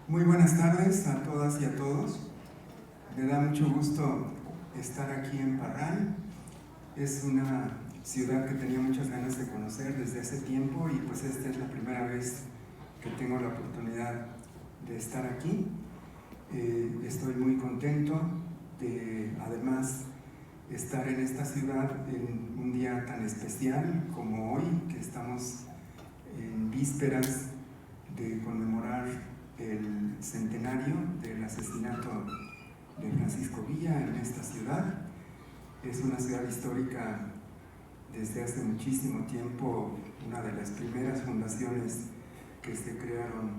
Muy buenas tardes a todas y a todos. Me da mucho gusto estar aquí en Parral. Es una ciudad que tenía muchas ganas de conocer desde hace tiempo y pues esta es la primera vez que tengo la oportunidad de estar aquí. Estoy muy contento de además estar en esta ciudad en un día tan especial como hoy, que estamos en vísperas de conmemorar el centenario del asesinato de Francisco Villa en esta ciudad. Es una ciudad histórica desde hace muchísimo tiempo, una de las primeras fundaciones que se crearon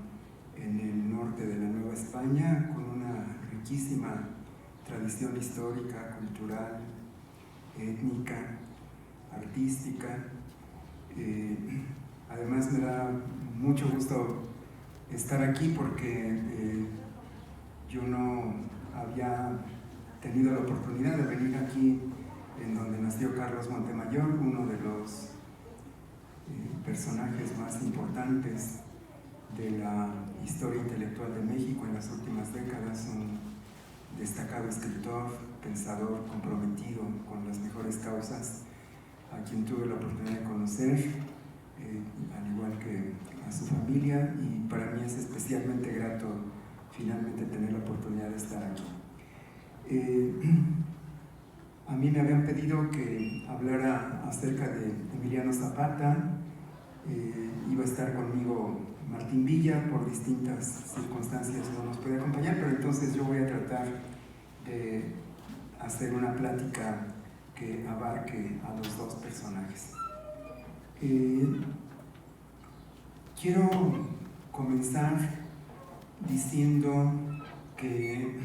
en el norte de la Nueva España, con una riquísima tradición histórica, cultural, étnica, artística. Además me da mucho gusto estar aquí porque yo no había tenido la oportunidad de venir aquí en donde nació Carlos Montemayor, uno de los personajes más importantes de la historia intelectual de México en las últimas décadas, un destacado escritor, pensador, comprometido con las mejores causas, a quien tuve la oportunidad de conocer, al igual que a su familia, y para mí es especialmente grato finalmente tener la oportunidad de estar aquí. A mí me habían pedido que hablara acerca de Emiliano Zapata. Iba a estar conmigo Martín Villa, por distintas circunstancias no nos puede acompañar, pero entonces yo voy a tratar de hacer una plática que abarque a los dos personajes. Quiero comenzar diciendo que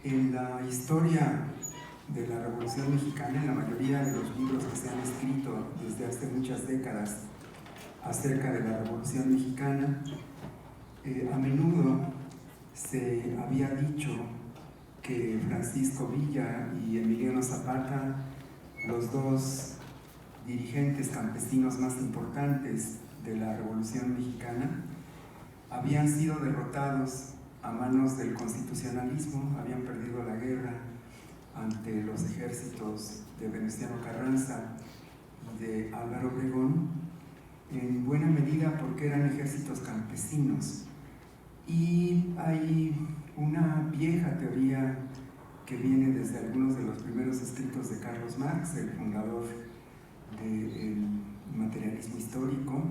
en la historia de la Revolución Mexicana, en la mayoría de los libros que se han escrito desde hace muchas décadas acerca de la Revolución Mexicana, a menudo se había dicho que Francisco Villa y Emiliano Zapata, los dos dirigentes campesinos más importantes de la Revolución Mexicana, habían sido derrotados a manos del constitucionalismo, habían perdido la guerra ante los ejércitos de Venustiano Carranza y de Álvaro Obregón, en buena medida porque eran ejércitos campesinos. Y hay una vieja teoría que viene desde algunos de los primeros escritos de Carlos Marx, el fundador del materialismo histórico,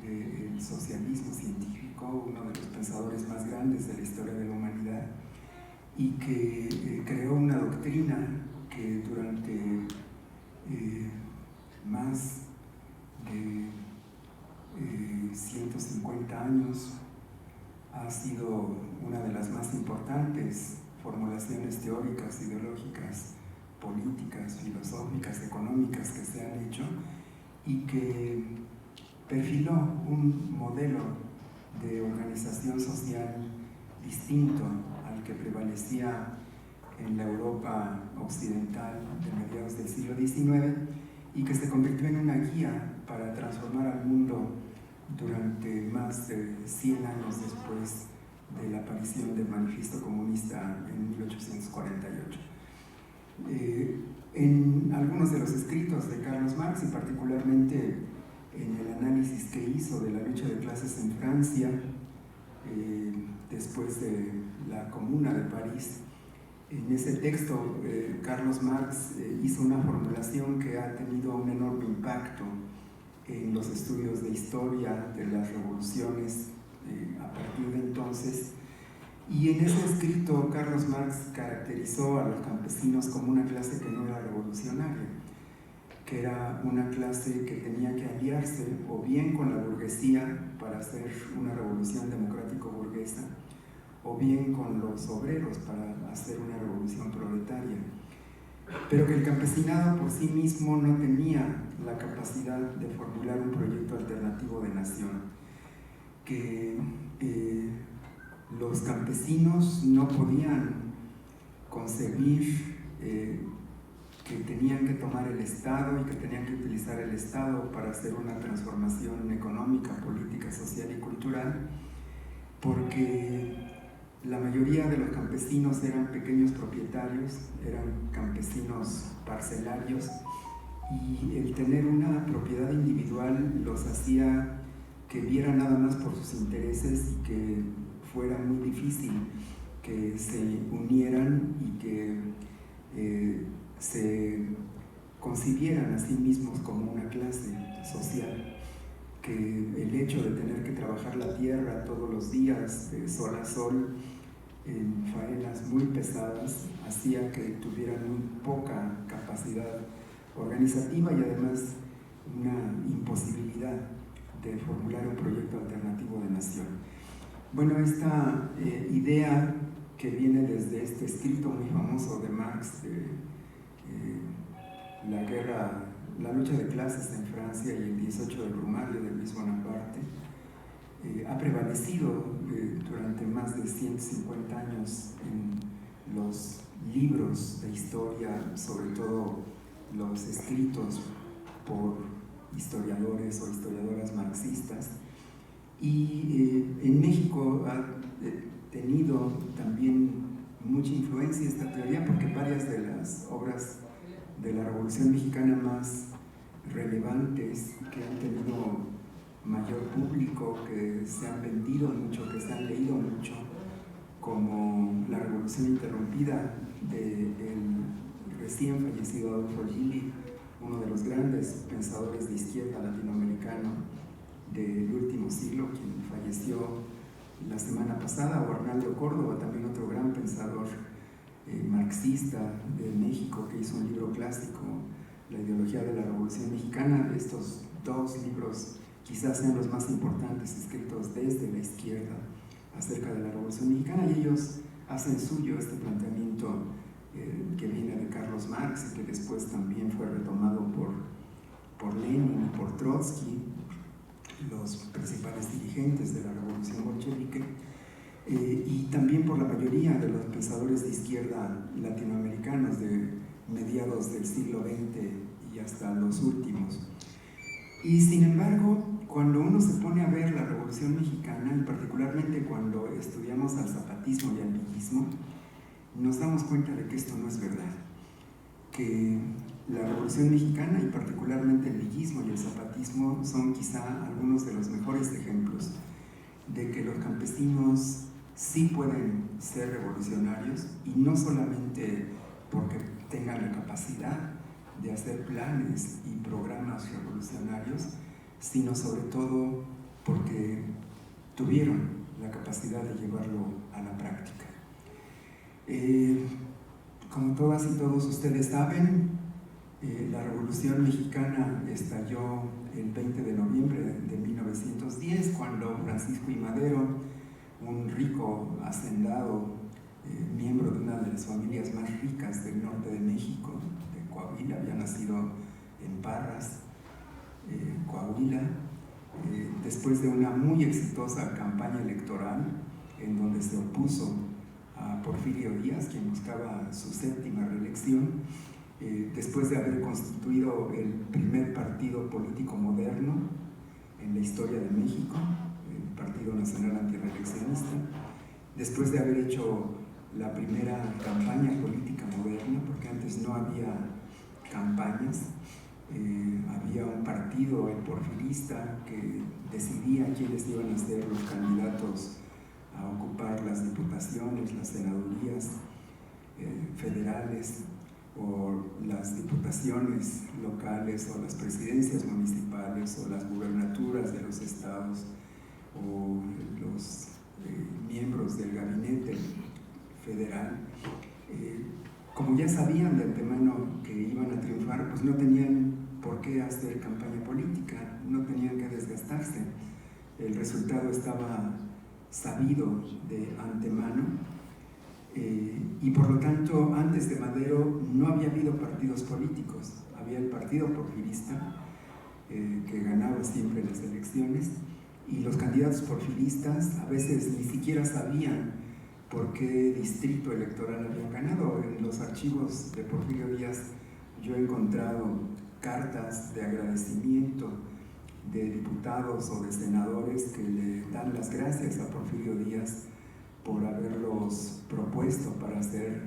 del socialismo científico, uno de los pensadores más grandes de la historia de la humanidad, y que creó una doctrina que durante más de 150 años ha sido una de las más importantes formulaciones teóricas, ideológicas, políticas, filosóficas, económicas que se han hecho, y que perfiló un modelo de organización social distinto al que prevalecía en la Europa occidental de mediados del siglo XIX, y que se convirtió en una guía para transformar al mundo durante más de 100 años después de la aparición del Manifiesto Comunista en 1848. En algunos de los escritos de Carlos Marx, y particularmente en el análisis que hizo de la lucha de clases en Francia después de la Comuna de París, en ese texto Carlos Marx hizo una formulación que ha tenido un enorme impacto en los estudios de historia de las revoluciones a partir de entonces. Y en ese escrito Carlos Marx caracterizó a los campesinos como una clase que no era revolucionaria, que era una clase que tenía que aliarse o bien con la burguesía para hacer una revolución democrático-burguesa, o bien con los obreros para hacer una revolución proletaria, pero que el campesinado por sí mismo no tenía la capacidad de formular un proyecto alternativo de nación, que los campesinos no podían concebir que tenían que tomar el Estado y que tenían que utilizar el Estado para hacer una transformación económica, política, social y cultural, porque la mayoría de los campesinos eran pequeños propietarios, eran campesinos parcelarios, y el tener una propiedad individual los hacía que vieran nada más por sus intereses y que fuera muy difícil que se unieran y que se concibieran a sí mismos como una clase social, que el hecho de tener que trabajar la tierra todos los días, de sol a sol, en faenas muy pesadas, hacía que tuvieran muy poca capacidad organizativa y además una imposibilidad de formular un proyecto alternativo de nación. Bueno, esta idea que viene desde este escrito muy famoso de Marx, la lucha de clases en Francia y el 18 de Brumario de Luis Bonaparte, ha prevalecido durante más de 150 años en los libros de historia, sobre todo los escritos por historiadores o historiadoras marxistas, y en México ha tenido también mucha influencia esta teoría, porque varias de las obras de la Revolución Mexicana más relevantes, que han tenido mayor público, que se han vendido mucho, que se han leído mucho, como La Revolución Interrumpida del recién fallecido Adolfo Gili, uno de los grandes pensadores de izquierda latinoamericano del último siglo, quien falleció la semana pasada, o Arnaldo Córdoba, también otro gran pensador marxista de México, que hizo un libro clásico, La ideología de la Revolución Mexicana. Estos dos libros quizás sean los más importantes escritos desde la izquierda acerca de la Revolución Mexicana, y ellos hacen suyo este planteamiento que viene de Carlos Marx y que después también fue retomado por Lenin y por Trotsky, los principales dirigentes de la Revolución Bolchevique, y también por la mayoría de los pensadores de izquierda latinoamericanos de mediados del siglo XX y hasta los últimos. Y sin embargo, cuando uno se pone a ver la Revolución Mexicana, y particularmente cuando estudiamos al zapatismo y al villismo, nos damos cuenta de que esto no es verdad, que la Revolución Mexicana y particularmente el villismo y el zapatismo son quizá algunos de los mejores ejemplos de que los campesinos sí pueden ser revolucionarios, y no solamente porque tengan la capacidad de hacer planes y programas revolucionarios, sino sobre todo porque tuvieron la capacidad de llevarlo a la práctica. Como todas y todos ustedes saben, la Revolución Mexicana estalló el 20 de noviembre de 1910, cuando Francisco I. Madero, un rico hacendado, miembro de una de las familias más ricas del norte de México, de Coahuila, había nacido en Parras, Coahuila, después de una muy exitosa campaña electoral en donde se opuso a Porfirio Díaz, quien buscaba su séptima reelección, después de haber constituido el primer partido político moderno en la historia de México, el Partido Nacional Antirreeleccionista, después de haber hecho la primera campaña política moderna, porque antes no había campañas, había un partido, el porfirista, que decidía quiénes iban a ser los candidatos a ocupar las diputaciones, las senadurías federales, o las diputaciones locales, o las presidencias municipales, o las gubernaturas de los estados, o los miembros del gabinete federal. Como ya sabían de antemano que iban a triunfar, pues no tenían por qué hacer campaña política, no tenían que desgastarse. El resultado estaba sabido de antemano, y por lo tanto, antes de Madero no había habido partidos políticos. Había el partido porfirista, que ganaba siempre las elecciones, y los candidatos porfiristas a veces ni siquiera sabían por qué distrito electoral habían ganado. En los archivos de Porfirio Díaz yo he encontrado cartas de agradecimiento de diputados o de senadores que le dan dan las gracias a Porfirio Díaz por haberlos propuesto para ser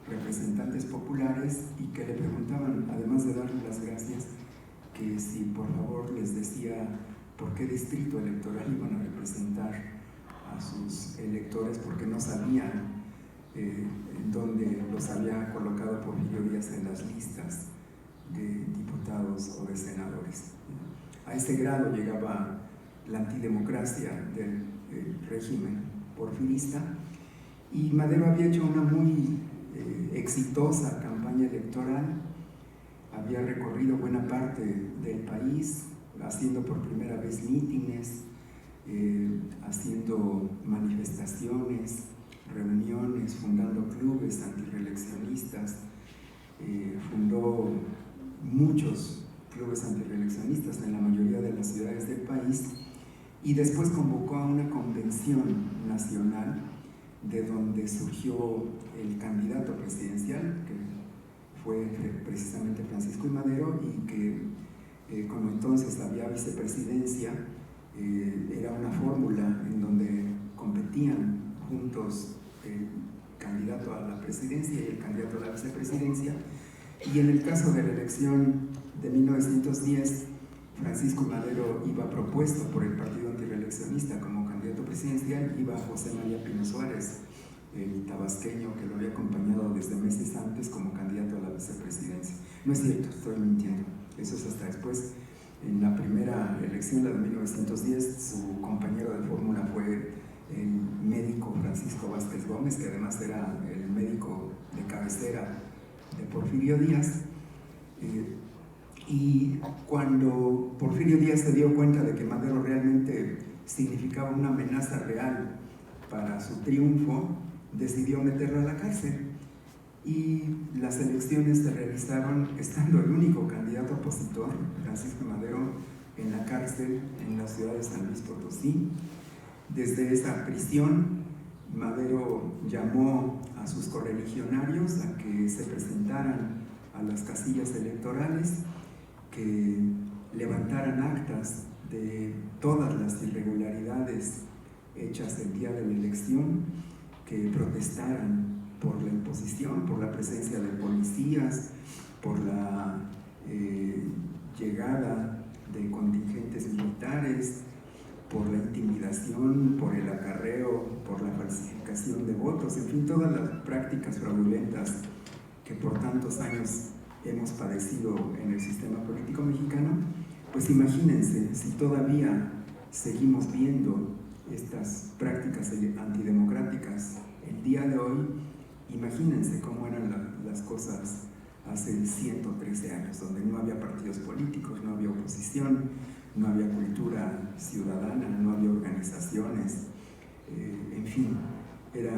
representantes populares, y que le preguntaban, además de darle las gracias, que si por favor les decía por qué distrito electoral iban a representar a sus electores, porque no sabían en dónde los había colocado Porfirio Díaz en las listas de diputados o de senadores. A ese grado llegaba la antidemocracia del régimen porfirista, y Madero había hecho una muy exitosa campaña electoral. Había recorrido buena parte del país, haciendo por primera vez mítines, haciendo manifestaciones, reuniones, fundando clubes antirreeleccionistas, fundó muchos clubes antirreeleccionistas en la mayoría de las ciudades del país, y después convocó a una convención nacional de donde surgió el candidato presidencial, que fue precisamente Francisco I. Madero, y que como entonces había vicepresidencia, era una fórmula en donde competían juntos el candidato a la presidencia y el candidato a la vicepresidencia. Y en el caso de la elección de 1910, Francisco I. Madero iba propuesto por el Partido Antirreeleccionista como candidato presidencial, iba José María Pino Suárez, el tabasqueño que lo había acompañado desde meses antes como candidato a la vicepresidencia. No es cierto, estoy mintiendo, eso es hasta después. En la primera elección, la de 1910, su compañero de fórmula fue el médico Francisco Vázquez Gómez, que además era el médico de cabecera de Porfirio Díaz. Y cuando Porfirio Díaz se dio cuenta de que Madero realmente significaba una amenaza real para su triunfo, decidió meterlo a la cárcel. Y las elecciones se realizaron estando el único candidato opositor, Francisco Madero, en la cárcel en la ciudad de San Luis Potosí. Desde esa prisión, Madero llamó a sus correligionarios a que se presentaran a las casillas electorales, que levantaran actas de todas las irregularidades hechas el día de la elección, que protestaran por la imposición, por la presencia de policías, por la llegada de contingentes militares, por la intimidación, por el acarreo, por la falsificación de votos, en fin, todas las prácticas fraudulentas que por tantos años hemos padecido en el sistema político mexicano. Pues imagínense, si todavía seguimos viendo estas prácticas antidemocráticas el día de hoy, imagínense cómo eran las cosas hace 113 años, donde no había partidos políticos, no había oposición, no había cultura ciudadana, no había organizaciones, en fin.